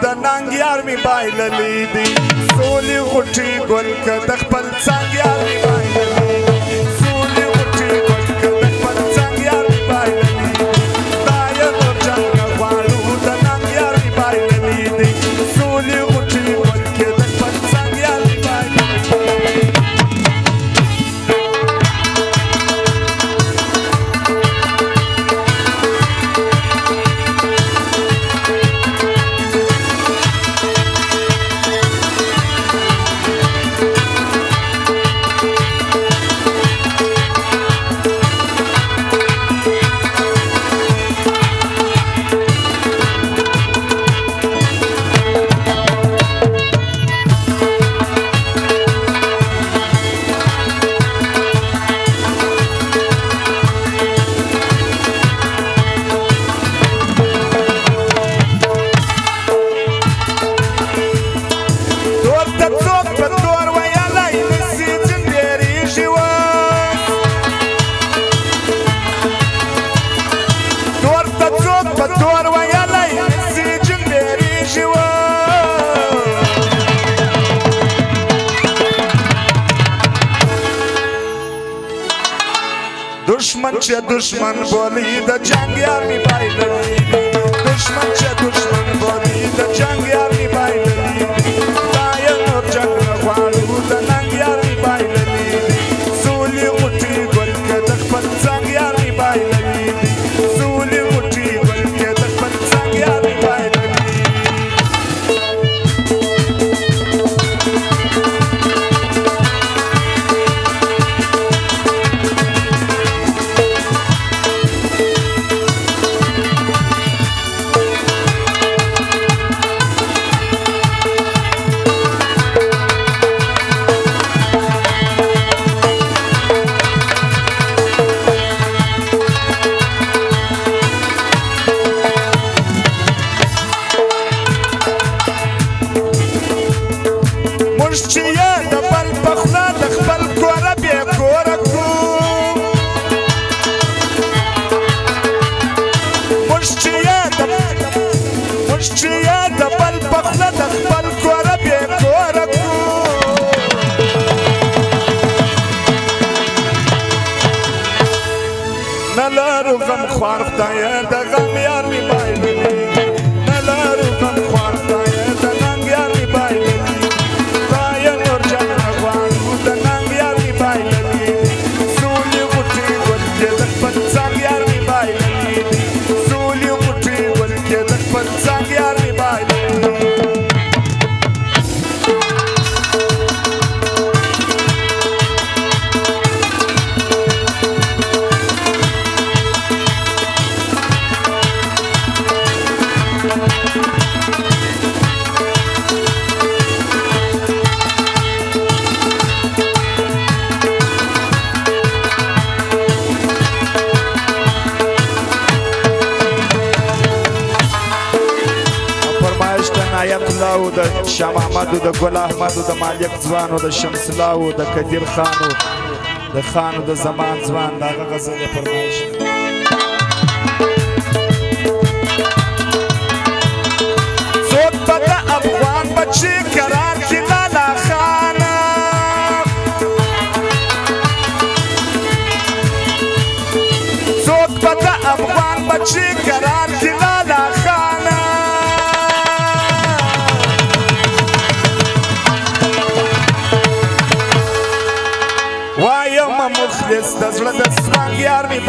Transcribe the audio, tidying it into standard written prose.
د ننګ یار مې بایللی دی سولې غوټې ګل که د خپل څنګ یار مې بایللی دی سولې غوټې ګل که د خپل څنګ یار مې بایللی دی دا یې نور جنګ نه غواړو د ننګ یار مې بایللی دی سولې غوټې ګل که د خپل څنګ یار مې بایللی دی दुश्मन चे दुश्मन बोली द जंग यार मी बायलली दुश्मन चे दुश्मन बोली द जंग यार मी बायलली दाय नोर जंग वाळू द नंग यार मी बायलली सूली मुठी गोल के द खपल जंग यार मी बायलली सूली मुठी गोल के द खपल जंग यार मी बायलली مشتیه د بل پخلا د خپل کوره بې کوره کړو مشتیه د بل پخلا د خپل کوره بې کوره کړو نه لرو غم خوار خدایه د غم یار مې بایللی نه لرو غم خوار خدایه د ننګ یار مې بایللی عنایت الله د شاه محمد د ګل احمد د مالک ځوان د شمس الله د قدیر خان د خان د زمان ځوان دغه غزل فرمایش څوک به د افغان بچي قرار کې لالا خان څوک به د افغان بچي قرار کې لالا خان وایم مخلص د زړه د سرنګ یار مې